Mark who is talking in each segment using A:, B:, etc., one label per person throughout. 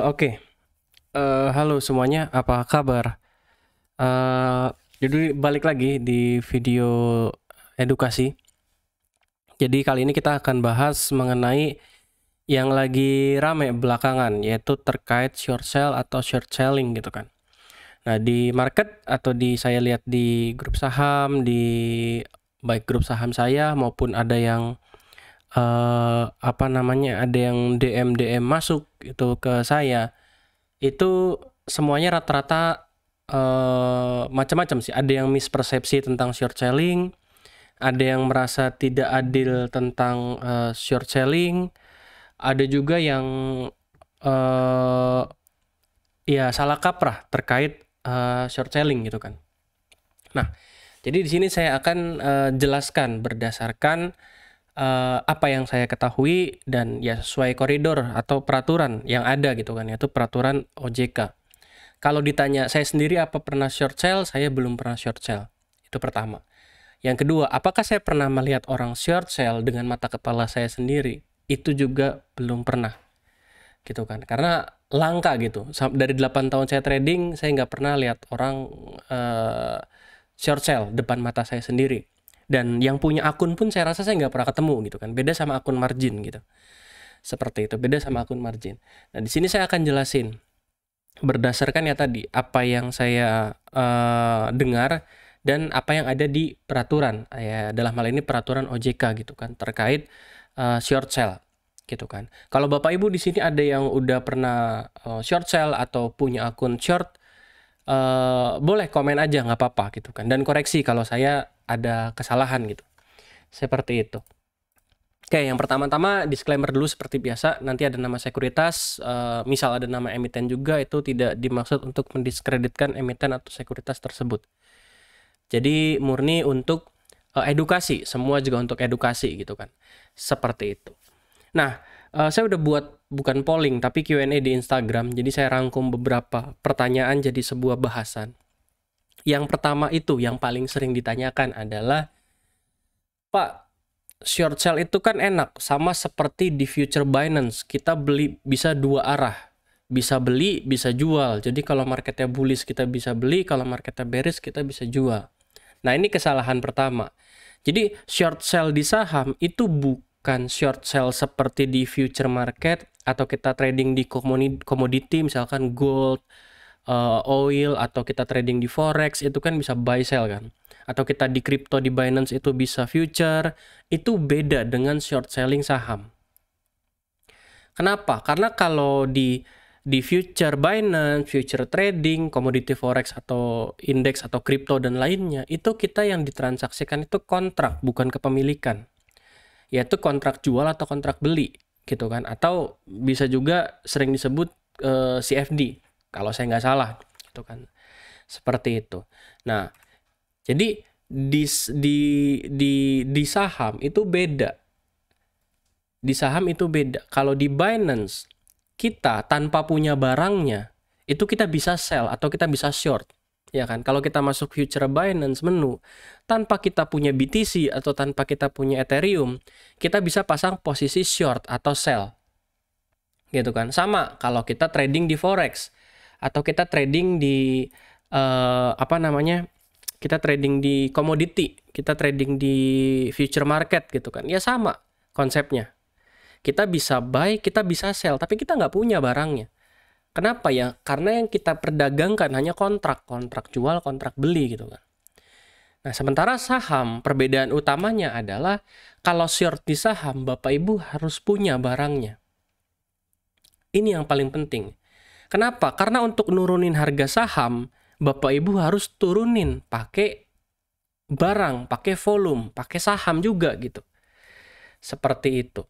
A: Oke. Halo semuanya, apa kabar? Jadi balik lagi di video edukasi. Jadi kali ini kita akan bahas mengenai yang lagi rame belakangan, yaitu terkait short sale atau short selling gitu kan. Nah, di market atau saya lihat di grup saham, baik grup saham saya maupun ada yang ada yang DM masuk itu ke saya. Itu semuanya rata-rata macam-macam sih. Ada yang mispersepsi tentang short selling, ada yang merasa tidak adil tentang short selling, ada juga yang eh ya salah kaprah terkait short selling gitu kan. Nah, jadi di sini saya akan jelaskan berdasarkan apa yang saya ketahui dan ya sesuai koridor atau peraturan yang ada gitu kan, yaitu peraturan OJK. Kalau ditanya saya sendiri apa pernah short sale, saya belum pernah short sale. Itu pertama. Yang kedua, apakah saya pernah melihat orang short sale dengan mata kepala saya sendiri? Itu juga belum pernah, gitu kan. Karena langka gitu. Dari 8 tahun saya trading, saya nggak pernah lihat orang eh, short sale depan mata saya sendiri. Dan yang punya akun pun saya rasa saya nggak pernah ketemu gitu kan. Beda sama akun margin gitu. Seperti itu, beda sama akun margin. Nah, di sini saya akan jelasin berdasarkan ya tadi apa yang saya dengar dan apa yang ada di peraturan ya, dalam hal ini peraturan OJK gitu kan, terkait short sale gitu kan. Kalau Bapak Ibu di sini ada yang udah pernah short sale atau punya akun short, boleh komen aja nggak apa-apa gitu kan, dan koreksi kalau saya ada kesalahan gitu, seperti itu. Oke, yang pertama-tama disclaimer dulu seperti biasa, nanti ada nama sekuritas, misal ada nama emiten juga, itu tidak dimaksud untuk mendiskreditkan emiten atau sekuritas tersebut. Jadi murni untuk edukasi, semua juga untuk edukasi gitu kan. Seperti itu. Nah, saya udah buat bukan polling tapi Q&A di Instagram, jadi saya rangkum beberapa pertanyaan jadi sebuah bahasan. Yang pertama itu, yang paling sering ditanyakan adalah, Pak, short sell itu kan enak, sama seperti di future Binance, kita beli bisa dua arah. Bisa beli, bisa jual. Jadi kalau marketnya bullish kita bisa beli, kalau marketnya bearish kita bisa jual. Nah, ini kesalahan pertama. Jadi short sell di saham itu bukan short sell seperti di future market atau kita trading di komoditi misalkan gold, oil, atau kita trading di forex itu kan bisa buy sell kan. Atau kita di crypto di Binance itu bisa future, itu beda dengan short selling saham. Kenapa? Karena kalau di future Binance, future trading, komoditi forex atau indeks atau kripto dan lainnya, itu kita yang ditransaksikan itu kontrak, bukan kepemilikan. Yaitu kontrak jual atau kontrak beli, gitu kan. Atau bisa juga sering disebut CFD, kalau saya nggak salah, gitu kan. Seperti itu. Nah, jadi di saham itu beda. Di saham itu beda. Kalau di Binance, kita tanpa punya barangnya, itu kita bisa sell atau kita bisa short. Ya kan? Kalau kita masuk future Binance menu, tanpa kita punya BTC atau tanpa kita punya Ethereum, kita bisa pasang posisi short atau sell. Gitu kan? Sama kalau kita trading di forex atau kita trading di kita trading di komoditi, kita trading di future market gitu kan. Ya sama konsepnya. Kita bisa buy, kita bisa sell, tapi kita nggak punya barangnya. Kenapa ya? Karena yang kita perdagangkan hanya kontrak, kontrak jual, kontrak beli gitu kan. Nah, sementara saham, perbedaan utamanya adalah kalau short di saham, Bapak Ibu harus punya barangnya. Ini yang paling penting. Kenapa? Karena untuk nurunin harga saham, Bapak Ibu harus turunin pakai barang, pakai volume, pakai saham juga gitu. Seperti itu.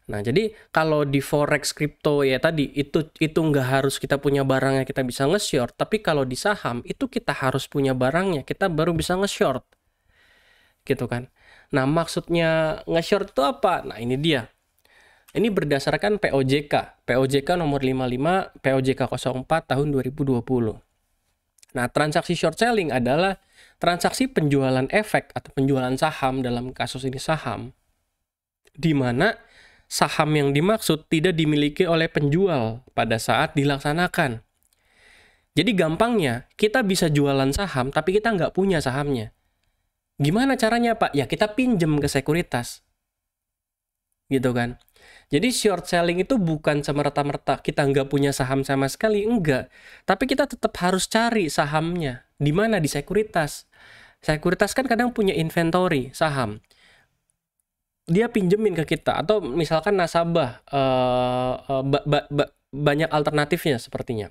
A: Nah, jadi kalau di forex crypto ya tadi itu nggak harus kita punya barangnya kita bisa nge-short, tapi kalau di saham itu kita harus punya barangnya, kita baru bisa nge-short. Gitu kan. Nah, maksudnya nge-short itu apa? Nah, ini dia. Ini berdasarkan POJK. POJK nomor 55, POJK 04 tahun 2020. Nah, transaksi short selling adalah transaksi penjualan efek atau penjualan saham, dalam kasus ini saham, di mana saham yang dimaksud tidak dimiliki oleh penjual pada saat dilaksanakan. Jadi gampangnya, kita bisa jualan saham, tapi kita nggak punya sahamnya. Gimana caranya, Pak? Ya kita pinjem ke sekuritas. Gitu kan. Jadi short selling itu bukan semerta-merta kita nggak punya saham sama sekali, enggak. Tapi kita tetap harus cari sahamnya. Di mana? Di sekuritas. Sekuritas kan kadang punya inventory saham. Dia pinjemin ke kita. Atau misalkan nasabah, banyak alternatifnya sepertinya.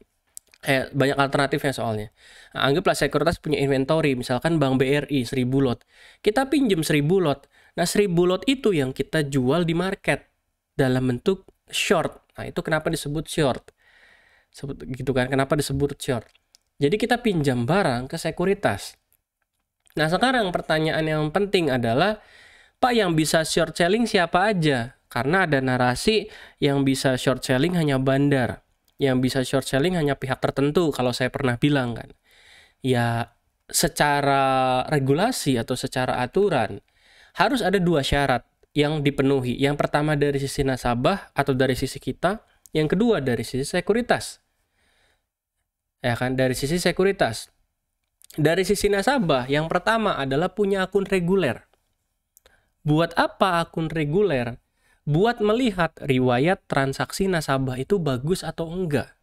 A: Banyak alternatifnya soalnya. Nah, anggaplah sekuritas punya inventory, misalkan Bank BRI 1000 lot. Kita pinjem 1000 lot. Nah, 1000 lot itu yang kita jual di market dalam bentuk short. Nah, itu kenapa disebut short. Gitu kan, kenapa disebut short. Jadi kita pinjam barang ke sekuritas. Nah, sekarang pertanyaan yang penting adalah, Pak, yang bisa short selling siapa aja? Karena ada narasi yang bisa short selling hanya bandar. Yang bisa short selling hanya pihak tertentu, kalau saya pernah bilang kan. Ya, secara regulasi atau secara aturan, harus ada 2 syarat yang dipenuhi. Yang pertama dari sisi nasabah atau dari sisi kita, yang kedua dari sisi sekuritas. Ya kan, dari sisi sekuritas. Dari sisi nasabah, yang pertama adalah punya akun reguler. Buat apa akun reguler? Buat melihat riwayat transaksi nasabah itu bagus atau enggak.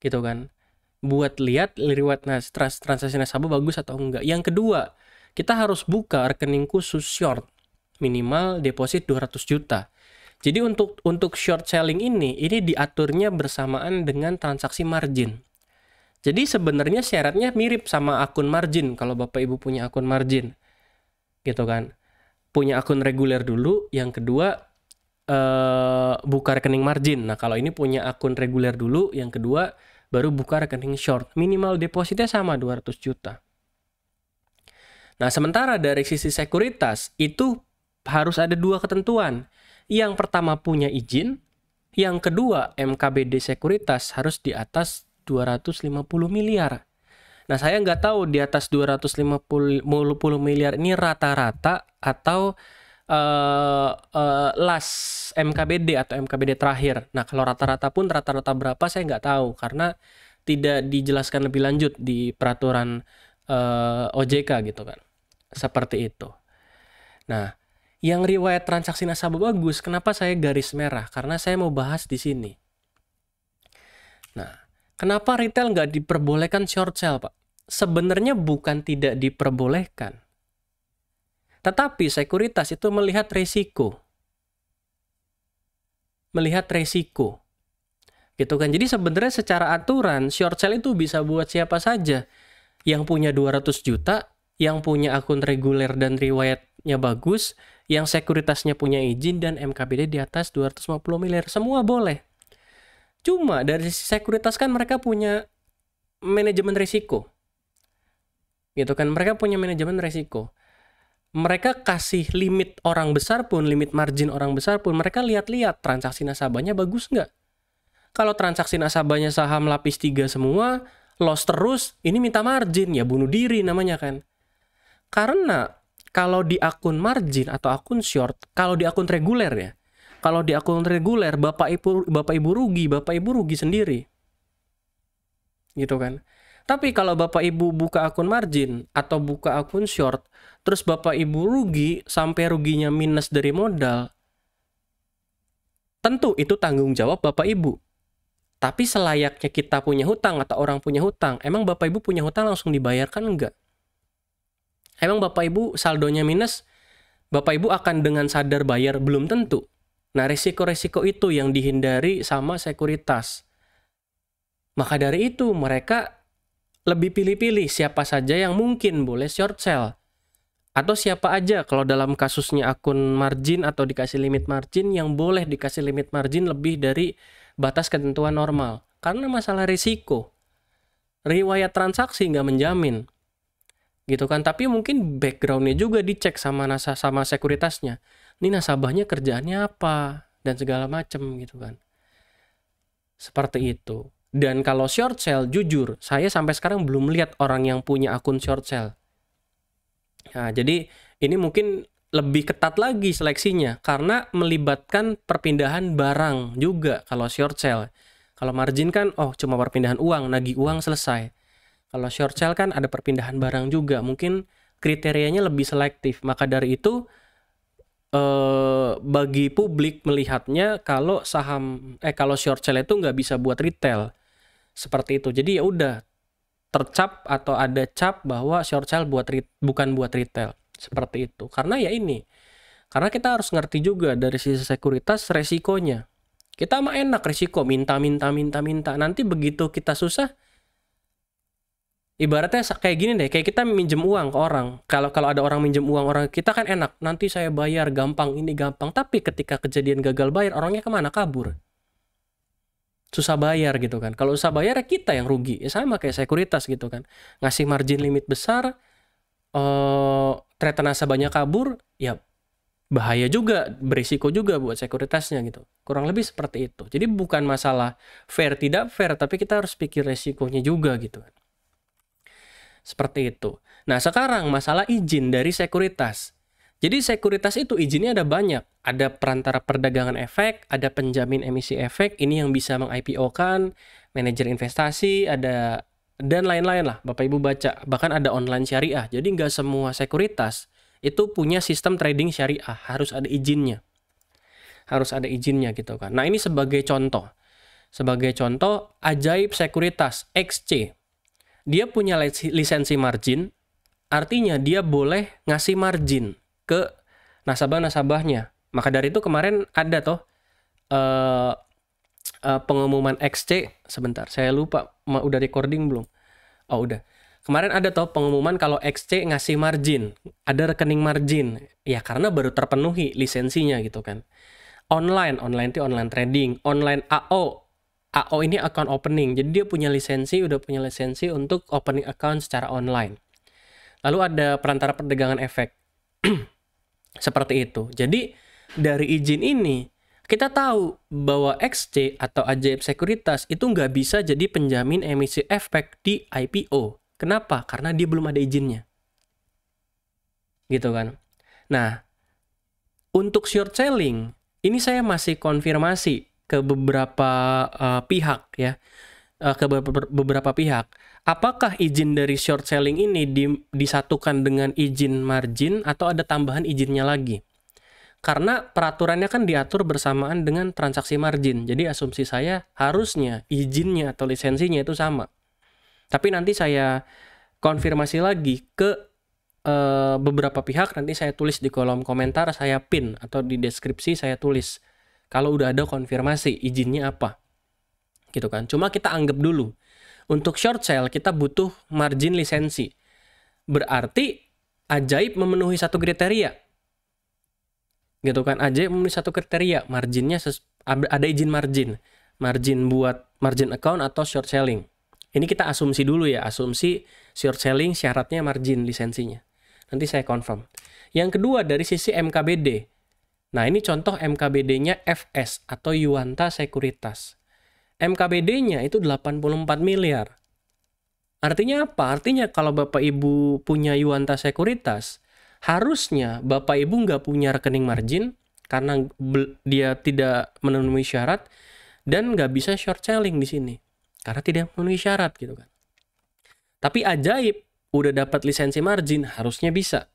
A: Gitu kan. Buat lihat riwayat transaksi nasabah bagus atau enggak. Yang kedua, kita harus buka rekening khusus short. Minimal deposit 200 juta. Jadi untuk short selling ini diaturnya bersamaan dengan transaksi margin. Jadi sebenarnya syaratnya mirip sama akun margin kalau Bapak Ibu punya akun margin. Gitu kan. Punya akun reguler dulu, yang kedua buka rekening margin. Nah, kalau ini punya akun reguler dulu, yang kedua baru buka rekening short. Minimal depositnya sama 200 juta. Nah, sementara dari sisi sekuritas itu harus ada 2 ketentuan. Yang pertama punya izin, yang kedua MKBD sekuritas harus di atas 250 miliar. Nah, saya nggak tahu di atas 250 miliar ini rata-rata atau last MKBD atau MKBD terakhir. Nah, kalau rata-rata pun rata-rata berapa saya nggak tahu karena tidak dijelaskan lebih lanjut di peraturan OJK gitu kan. Seperti itu. Nah, yang riwayat transaksi nasabah bagus, kenapa saya garis merah? Karena saya mau bahas di sini. Nah, kenapa retail nggak diperbolehkan short sell, Pak? Sebenarnya bukan tidak diperbolehkan. Tetapi sekuritas itu melihat resiko. Melihat resiko. Gitu kan. Jadi sebenarnya secara aturan, short sell itu bisa buat siapa saja. Yang punya 200 juta, yang punya akun reguler dan riwayatnya bagus, yang sekuritasnya punya izin dan MKBD di atas 250 miliar. Semua boleh. Cuma dari sisi sekuritas kan mereka punya manajemen risiko. Gitu kan, mereka punya manajemen risiko. Mereka kasih limit orang besar pun, limit margin orang besar pun, mereka lihat-lihat transaksi nasabahnya bagus nggak. Kalau transaksi nasabahnya saham lapis 3 semua, loss terus, ini minta margin, ya bunuh diri namanya kan. Karena kalau di akun margin atau akun short, kalau di akun reguler ya, kalau di akun reguler Bapak Ibu rugi sendiri. Gitu kan. Tapi kalau Bapak Ibu buka akun margin atau buka akun short, terus Bapak Ibu rugi sampai ruginya minus dari modal, tentu itu tanggung jawab Bapak Ibu. Tapi selayaknya kita punya hutang atau orang punya hutang, emang Bapak Ibu punya hutang langsung dibayarkan enggak? Emang Bapak Ibu saldonya minus, Bapak Ibu akan dengan sadar bayar? Belum tentu. Nah, resiko-resiko itu yang dihindari sama sekuritas. Maka dari itu mereka lebih pilih-pilih siapa saja yang mungkin boleh short sell. Atau siapa aja kalau dalam kasusnya akun margin atau dikasih limit margin yang boleh dikasih limit margin lebih dari batas ketentuan normal. Karena masalah risiko. Riwayat transaksi nggak menjamin. Gitu kan. Tapi mungkin backgroundnya juga dicek sama sekuritasnya. Ini nasabahnya kerjaannya apa? Dan segala macam gitu kan. Seperti itu. Dan kalau short sell, jujur, saya sampai sekarang belum lihat orang yang punya akun short sell. Nah, jadi ini mungkin lebih ketat lagi seleksinya karena melibatkan perpindahan barang juga kalau short sale. Kalau margin kan cuma perpindahan uang, nagih uang selesai. Kalau short sale kan ada perpindahan barang juga, mungkin kriterianya lebih selektif. Maka dari itu bagi publik melihatnya kalau kalau short sale itu nggak bisa buat retail. Seperti itu. Jadi ya udah tercap atau ada cap bahwa short sale bukan buat retail. Seperti itu. Karena karena kita harus ngerti juga dari sisi sekuritas resikonya. Kita mah enak risiko, minta. Nanti begitu kita susah, ibaratnya kayak gini deh, kayak kita minjem uang ke orang. Kalau ada orang minjem uang orang, kita kan enak, nanti saya bayar gampang, ini gampang. Tapi ketika kejadian gagal bayar, orangnya kemana? Kabur. Susah bayar gitu kan. Kalau susah bayar, kita yang rugi. Ya sama kayak sekuritas gitu kan. Ngasih margin limit besar, ternyata nasabahnya kabur, ya bahaya juga, berisiko juga buat sekuritasnya gitu. Kurang lebih seperti itu. Jadi bukan masalah fair tidak fair, tapi kita harus pikir resikonya juga gitu kan. Seperti itu. Nah sekarang masalah izin dari sekuritas. Jadi sekuritas itu izinnya ada banyak. Ada perantara perdagangan efek, ada penjamin emisi efek, ini yang bisa meng-IPO-kan, manajer investasi, ada dan lain-lain lah. Bapak Ibu baca, bahkan ada online syariah. Jadi nggak semua sekuritas itu punya sistem trading syariah, harus ada izinnya. Harus ada izinnya gitu kan. Nah ini sebagai contoh. Sebagai contoh, Ajaib Sekuritas, XC. Dia punya lisensi margin, artinya dia boleh ngasih margin ke nasabah-nasabahnya. Maka dari itu kemarin ada pengumuman XC, sebentar, saya lupa, udah recording belum? Oh udah. Kemarin ada pengumuman kalau XC ngasih margin, ada rekening margin. Ya karena baru terpenuhi lisensinya gitu kan. Online itu online trading, online AO. AO ini account opening. Jadi dia udah punya lisensi untuk opening account secara online. Lalu ada perantara perdagangan efek. Seperti itu. Jadi dari izin ini kita tahu bahwa XC atau Ajaib Sekuritas itu nggak bisa jadi penjamin emisi efek di IPO. Kenapa? Karena dia belum ada izinnya. Gitu kan. Nah, untuk short selling, ini saya masih konfirmasi ke beberapa pihak ya. Ke beberapa pihak. Apakah izin dari short selling ini disatukan dengan izin margin atau ada tambahan izinnya lagi? Karena peraturannya kan diatur bersamaan dengan transaksi margin. Jadi asumsi saya harusnya izinnya atau lisensinya itu sama. Tapi nanti saya konfirmasi lagi ke beberapa pihak, nanti saya tulis di kolom komentar, saya pin atau di deskripsi saya tulis. Kalau udah ada konfirmasi izinnya apa. Gitu kan. Cuma kita anggap dulu. Untuk short sale kita butuh margin lisensi. Berarti Ajaib memenuhi satu kriteria. Gitu kan. Ajaib memenuhi satu kriteria. Marginnya ada izin margin. Margin buat margin account atau short selling. Ini kita asumsi dulu ya, asumsi short selling syaratnya margin lisensinya. Nanti saya confirm. Yang kedua dari sisi MKBD. Nah ini contoh MKBD-nya FS atau Yuanta Sekuritas. MKBD-nya itu 84 miliar. Artinya apa? Artinya kalau Bapak Ibu punya Yuanta Sekuritas, harusnya Bapak Ibu nggak punya rekening margin karena dia tidak memenuhi syarat dan nggak bisa short selling di sini. Karena tidak memenuhi syarat gitu kan. Tapi Ajaib udah dapat lisensi margin, harusnya bisa.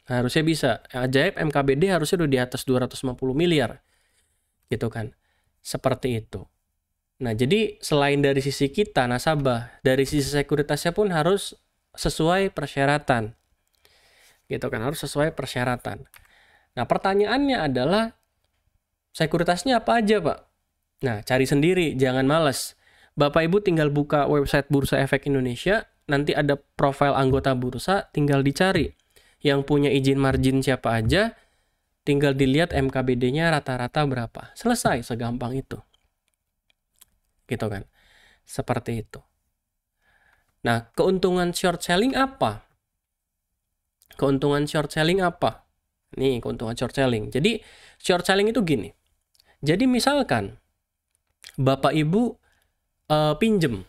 A: Harusnya bisa. Ajaib MKBD harusnya udah di atas 250 miliar. Gitu kan. Seperti itu. Nah, jadi selain dari sisi kita, nasabah, dari sisi sekuritasnya pun harus sesuai persyaratan. Gitu kan, harus sesuai persyaratan. Nah, pertanyaannya adalah sekuritasnya apa aja, Pak? Nah, cari sendiri, jangan males. Bapak Ibu tinggal buka website Bursa Efek Indonesia, nanti ada profil anggota bursa, tinggal dicari. Yang punya izin margin siapa aja, tinggal dilihat MKBD-nya rata-rata berapa. Selesai, segampang itu. Gitu kan. Seperti itu. Nah, keuntungan short selling apa? Keuntungan short selling apa? Nih, keuntungan short selling. Jadi, short selling itu gini. Jadi, misalkan Bapak Ibu pinjem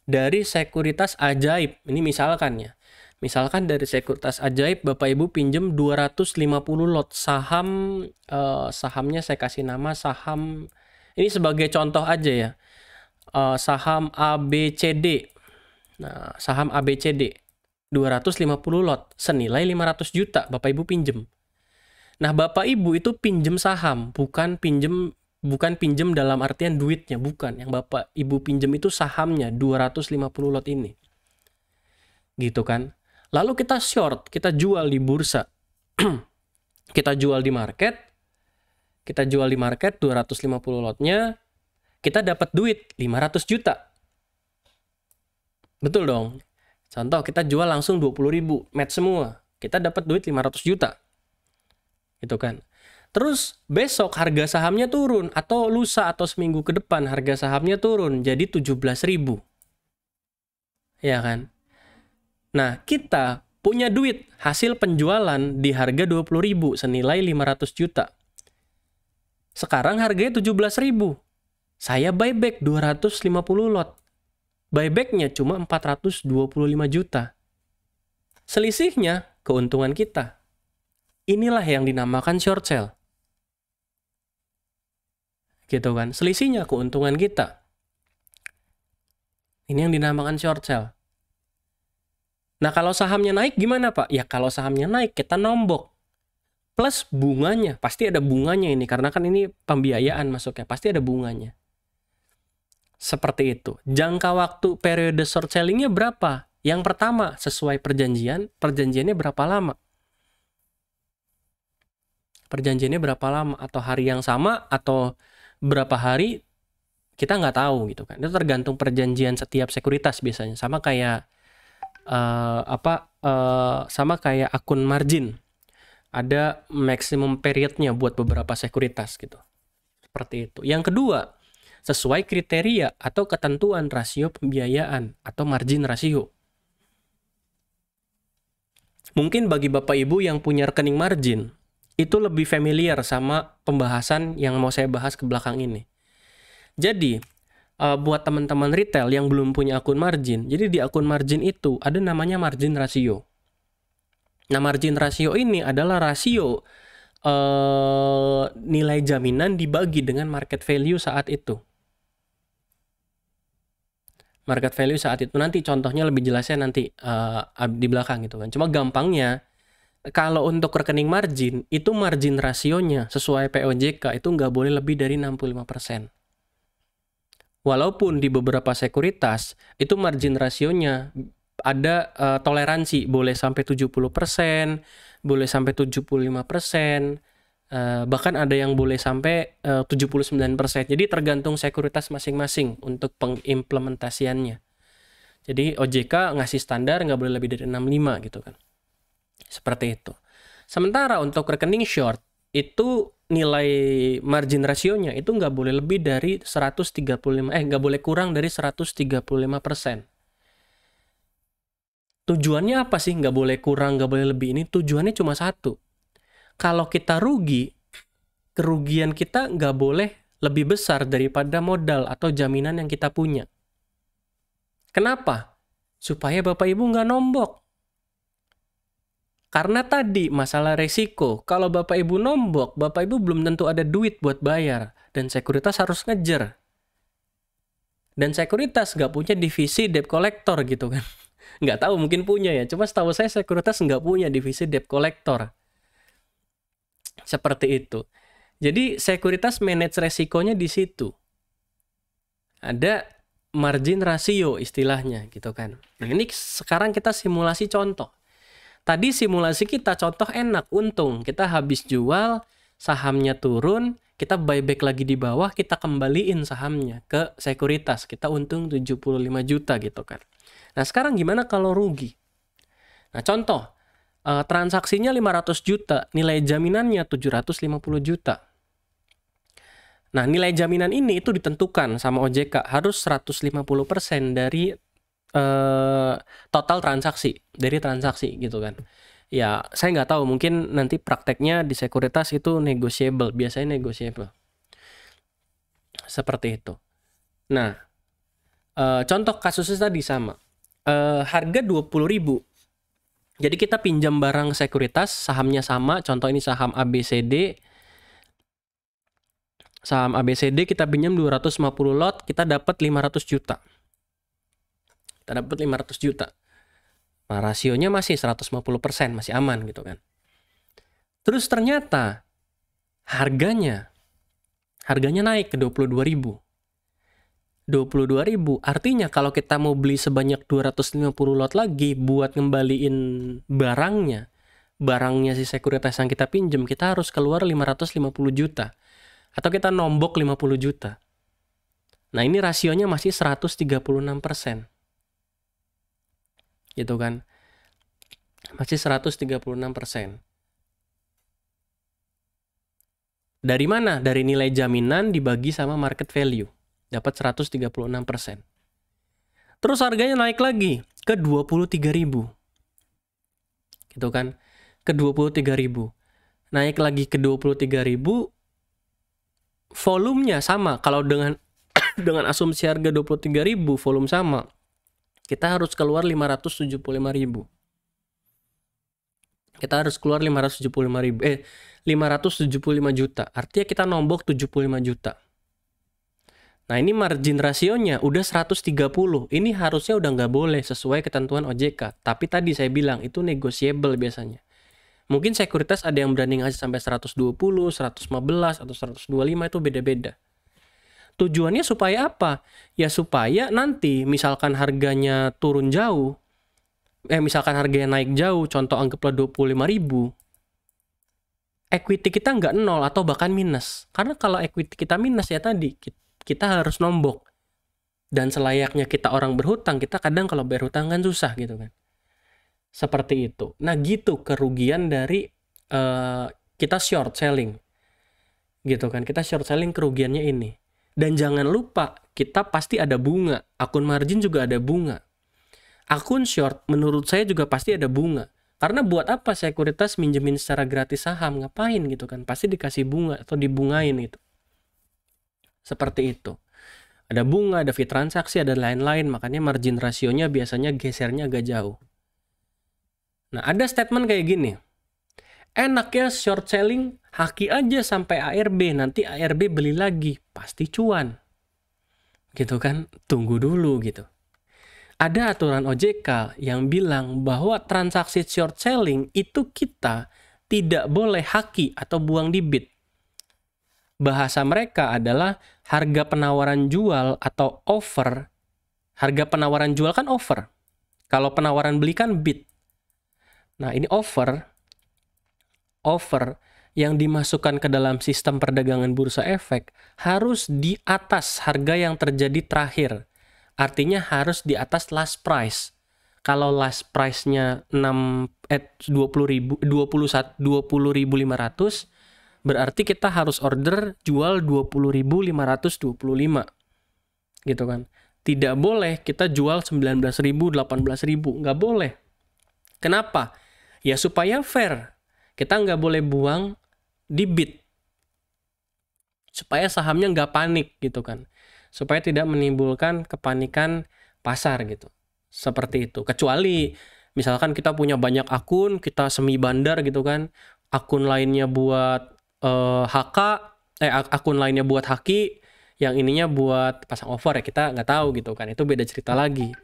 A: dari sekuritas Ajaib, ini misalkan ya. Misalkan dari Sekuritas Ajaib Bapak Ibu pinjem 250 lot saham, sahamnya saya kasih nama saham, ini sebagai contoh aja ya, saham ABCD. Nah, saham ABCD 250 lot senilai 500 juta Bapak Ibu pinjem. Nah, Bapak Ibu itu pinjem saham, bukan pinjem dalam artian duitnya, bukan. Yang Bapak Ibu pinjem itu sahamnya 250 lot ini. Gitu kan? Lalu kita short, kita jual di bursa. Kita jual di market. Kita jual di market 250 lotnya, kita dapat duit 500 juta. Betul dong? Contoh, kita jual langsung 20.000, match semua. Kita dapat duit 500 juta. Gitu kan? Terus besok harga sahamnya turun, atau lusa atau seminggu ke depan harga sahamnya turun jadi 17.000. Ya kan? Nah, kita punya duit hasil penjualan di harga 20.000 senilai 500 juta. Sekarang harganya 17.000. Saya buyback 250 lot. Buybacknya cuma 425 juta. Selisihnya keuntungan kita. Inilah yang dinamakan short sell. Gitu kan? Selisihnya keuntungan kita. Ini yang dinamakan short sell. Nah, kalau sahamnya naik gimana, Pak? Ya, kalau sahamnya naik, kita nombok. Plus bunganya. Pasti ada bunganya ini. Karena kan ini pembiayaan masuknya. Pasti ada bunganya. Seperti itu. Jangka waktu periode short sellingnya berapa? Yang pertama, sesuai perjanjian. Perjanjiannya berapa lama? Perjanjiannya berapa lama? Atau hari yang sama? Atau berapa hari? Kita nggak tahu gitu kan. Itu tergantung perjanjian setiap sekuritas biasanya. Sama kayak sama kayak akun margin, ada maximum periodnya buat beberapa sekuritas gitu. Seperti itu. Yang kedua, sesuai kriteria atau ketentuan rasio pembiayaan atau margin rasio. Mungkin bagi Bapak Ibu yang punya rekening margin, itu lebih familiar sama pembahasan yang mau saya bahas ke belakang ini. Jadi buat teman-teman retail yang belum punya akun margin, jadi di akun margin itu ada namanya margin rasio. Nah, margin rasio ini adalah rasio nilai jaminan dibagi dengan market value saat itu. Market value saat itu, nanti contohnya lebih jelasnya nanti di belakang gitu kan. Cuma gampangnya, kalau untuk rekening margin, itu margin rasionya sesuai POJK itu nggak boleh lebih dari 65%. Walaupun di beberapa sekuritas itu margin rasionya ada toleransi, boleh sampai 70%, boleh sampai 75%, bahkan ada yang boleh sampai 79%. Jadi tergantung sekuritas masing-masing untuk pengimplementasiannya. Jadi OJK ngasih standar nggak boleh lebih dari 65 gitu kan. Seperti itu. Sementara untuk rekening short, itu nilai margin rasionya itu nggak boleh lebih dari 135, nggak boleh kurang dari 135%. Tujuannya apa sih nggak boleh kurang, nggak boleh lebih ini? Tujuannya cuma satu. Kalau kita rugi, kerugian kita nggak boleh lebih besar daripada modal atau jaminan yang kita punya. Kenapa? Supaya Bapak Ibu nggak nombok. Karena tadi masalah resiko, kalau Bapak Ibu nombok, Bapak Ibu belum tentu ada duit buat bayar. Dan sekuritas harus ngejar. Dan sekuritas nggak punya divisi debt collector gitu kan. Nggak tahu, mungkin punya ya. Cuma setahu saya sekuritas nggak punya divisi debt collector. Seperti itu. Jadi sekuritas manage resikonya di situ. Ada margin rasio istilahnya gitu kan. Nah, ini sekarang kita simulasi contoh. Tadi simulasi kita contoh enak, untung. Kita habis jual, sahamnya turun, kita buyback lagi di bawah, kita kembaliin sahamnya ke sekuritas. Kita untung 75 juta gitu kan. Nah, sekarang gimana kalau rugi? Nah, contoh, transaksinya 500 juta, nilai jaminannya 750 juta. Nah, nilai jaminan ini itu ditentukan sama OJK, harus 150% dari total transaksi, dari transaksi gitu kan. Ya, saya nggak tahu, mungkin nanti prakteknya di sekuritas itu negotiable, biasanya negotiable. Seperti itu. Nah, contoh kasusnya tadi sama. Harga 20.000 Jadi kita pinjam barang sekuritas, sahamnya sama, contoh ini saham ABCD. Saham ABCD kita pinjam 250 lot, kita dapat 500 juta. Kita dapat 500 juta. Nah, rasionya masih 150%, masih aman gitu kan. Terus ternyata harganya naik ke 22.000. 22.000 artinya kalau kita mau beli sebanyak 250 lot lagi buat ngembaliin barangnya si sekuritas yang kita pinjam, kita harus keluar 550 juta. Atau kita nombok 50 juta. Nah, ini rasionya masih 136%. Gitu kan. Masih 136%. Dari mana? Dari nilai jaminan dibagi sama market value. Dapat 136%. Terus harganya naik lagi ke 23.000. Gitu kan. Ke 23.000. Naik lagi ke 23.000. Volumenya sama. Kalau dengan asumsi harga 23.000, volume sama. Kita harus keluar 575.000. Kita harus keluar 575 juta. Artinya kita nombok 75 juta. Nah, ini margin rasionya udah 130. Ini harusnya udah nggak boleh sesuai ketentuan OJK. Tapi tadi saya bilang itu negotiable biasanya. Mungkin sekuritas ada yang berani ngasih sampai 120, 115, atau 125, itu beda-beda. Tujuannya supaya apa? Ya supaya nanti misalkan harganya turun jauh, misalkan harganya naik jauh, contoh anggaplah 25.000, equity kita nggak nol atau bahkan minus. Karena kalau equity kita minus ya tadi, kita harus nombok. Dan selayaknya kita orang berhutang, kita kadang kalau berhutang kan susah gitu kan. Seperti itu. Nah gitu kerugian dari kita short selling. Gitu kan, kita short selling kerugiannya ini. Dan jangan lupa, kita pasti ada bunga. Akun margin juga ada bunga. Akun short menurut saya juga pasti ada bunga. Karena buat apa sekuritas minjemin secara gratis saham? Ngapain gitu kan? Pasti dikasih bunga atau dibungain gitu. Seperti itu. Ada bunga, ada fee transaksi, ada lain-lain. Makanya margin rasionya biasanya gesernya agak jauh. Nah, ada statement kayak gini. Enaknya short selling, haki aja sampai ARB. Nanti ARB beli lagi. Pasti cuan. Gitu kan? Tunggu dulu gitu. Ada aturan OJK yang bilang bahwa transaksi short selling itu kita tidak boleh haki atau buang di bid. Bahasa mereka adalah harga penawaran jual atau offer. Harga penawaran jual kan offer. Kalau penawaran beli kan bid. Nah, ini offer yang dimasukkan ke dalam sistem perdagangan bursa efek harus di atas harga yang terjadi terakhir. Artinya harus di atas last price. Kalau last price-nya 20.500, berarti kita harus order jual 20.525. Gitu kan. Tidak boleh kita jual 19.000, 18.000. Nggak boleh. Kenapa? Ya supaya fair. Kita nggak boleh buang di bid. Supaya sahamnya nggak panik gitu kan. Supaya tidak menimbulkan kepanikan pasar gitu. Seperti itu. Kecuali misalkan kita punya banyak akun, kita semi bandar gitu kan. Akun lainnya buat akun lainnya buat haki, yang ininya buat pasang over ya kita nggak tahu gitu kan. Itu beda cerita lagi.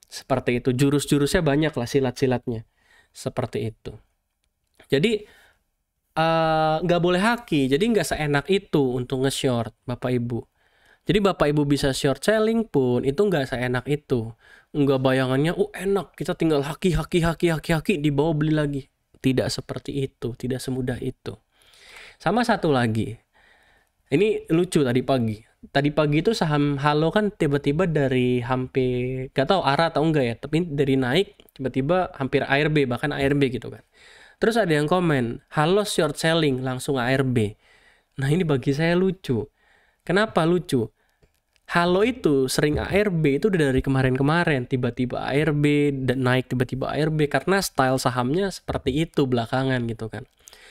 A: Seperti itu. Jurus-jurusnya banyak lah, silat-silatnya. Seperti itu. Jadi nggak boleh haki. Jadi nggak seenak itu untuk nge-short Bapak Ibu. Jadi Bapak Ibu bisa short selling pun itu nggak seenak itu. Nggak bayangannya, enak kita tinggal haki dibawa beli lagi. Tidak seperti itu. Tidak semudah itu. Sama satu lagi. Ini lucu tadi pagi. Tadi pagi itu saham Halo kan tiba-tiba dari hampir, gak tahu arah atau enggak ya, tapi dari naik tiba-tiba hampir ARB, bahkan ARB gitu kan. Terus ada yang komen, Halo short selling langsung ARB. Nah ini bagi saya lucu. Kenapa lucu? Halo itu sering ARB itu udah dari kemarin-kemarin, tiba-tiba ARB dan naik tiba-tiba ARB karena style sahamnya seperti itu belakangan gitu kan.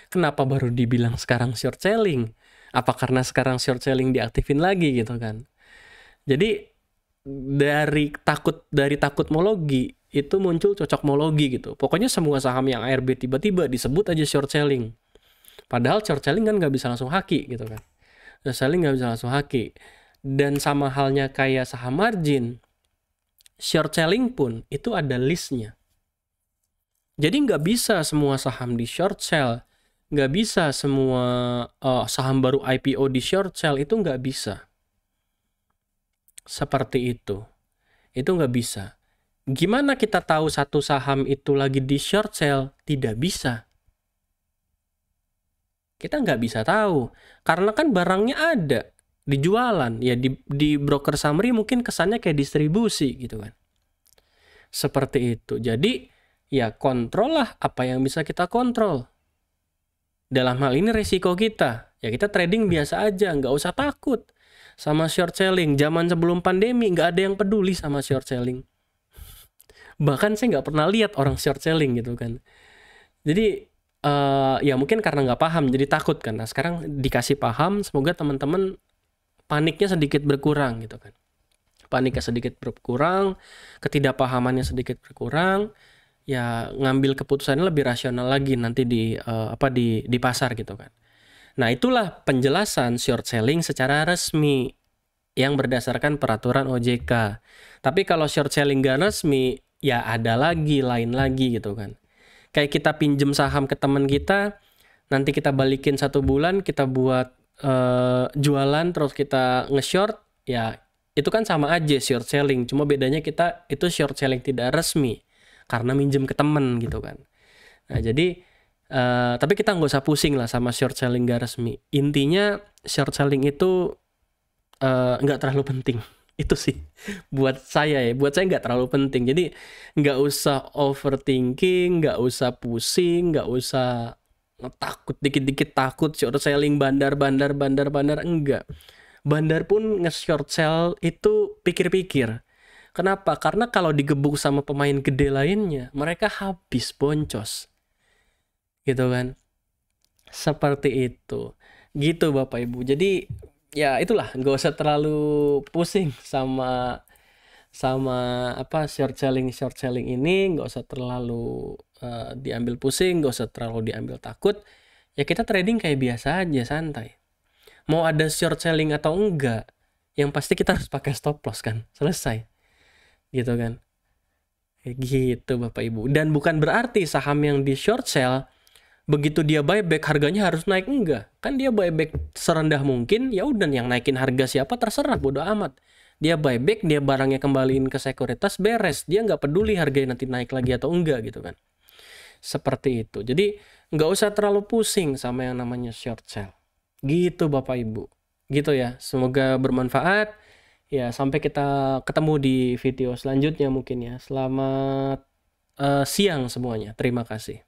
A: Kenapa baru dibilang sekarang short selling? Apa karena sekarang short selling diaktifin lagi gitu kan? Jadi dari takutmologi itu muncul cocokmologi gitu. Pokoknya semua saham yang ARB tiba-tiba disebut aja short selling. Padahal short selling kan nggak bisa langsung haki gitu kan. Short selling nggak bisa langsung haki. Dan sama halnya kayak saham margin, short selling pun itu ada listnya. Jadi nggak bisa semua saham di short sell. Nggak bisa semua saham baru IPO di short sell, itu nggak bisa. Seperti itu. Itu nggak bisa. Gimana kita tahu satu saham itu lagi di short sell? Tidak bisa. Kita nggak bisa tahu. Karena kan barangnya ada. Dijualan. Ya di broker summary mungkin kesannya kayak distribusi gitu kan. Seperti itu. Jadi ya kontrol lah apa yang bisa kita kontrol. Dalam hal ini risiko kita. Ya kita trading biasa aja. Nggak usah takut sama short selling. Zaman sebelum pandemi nggak ada yang peduli sama short selling. Bahkan saya nggak pernah lihat orang short selling gitu kan. Jadi ya mungkin karena nggak paham jadi takut kan. Nah sekarang dikasih paham, semoga teman-teman paniknya sedikit berkurang gitu kan. Paniknya sedikit berkurang, ketidakpahamannya sedikit berkurang, ya ngambil keputusannya lebih rasional lagi nanti di pasar gitu kan. Nah itulah penjelasan short selling secara resmi yang berdasarkan peraturan OJK. Tapi kalau short selling gak resmi, ya ada lagi, lain lagi gitu kan. Kayak kita pinjem saham ke teman kita, nanti kita balikin 1 bulan, kita buat jualan, terus kita nge-short, ya itu kan sama aja short selling. Cuma bedanya kita itu short selling tidak resmi, karena minjem ke teman gitu kan. Nah jadi, tapi kita nggak usah pusing lah sama short selling gak resmi. Intinya short selling itu nggak terlalu penting. Itu sih buat saya nggak terlalu penting. Jadi nggak usah overthinking, nggak usah pusing, nggak usah takut, dikit-dikit takut short selling bandar enggak. Bandar pun nge-short sell itu pikir-pikir. Kenapa? Karena kalau digebuk sama pemain gede lainnya, mereka habis boncos. Gitu kan. Seperti itu. Gitu Bapak Ibu. Jadi ya itulah, nggak usah terlalu pusing sama short selling ini, nggak usah terlalu diambil pusing, nggak usah terlalu diambil takut. Ya kita trading kayak biasa aja, santai. Mau ada short selling atau enggak, yang pasti kita harus pakai stop loss kan, selesai gitu kan. Kayak gitu Bapak Ibu. Dan bukan berarti saham yang di short sell begitu dia buyback harganya harus naik, enggak. Kan dia buyback serendah mungkin, ya udah yang naikin harga siapa terserah, bodo amat. Dia buyback, dia barangnya kembaliin ke sekuritas, beres. Dia nggak peduli harganya nanti naik lagi atau enggak gitu kan. Seperti itu. Jadi nggak usah terlalu pusing sama yang namanya short sell. Gitu Bapak Ibu. Gitu ya. Semoga bermanfaat. Ya sampai kita ketemu di video selanjutnya mungkin ya. Selamat siang semuanya. Terima kasih.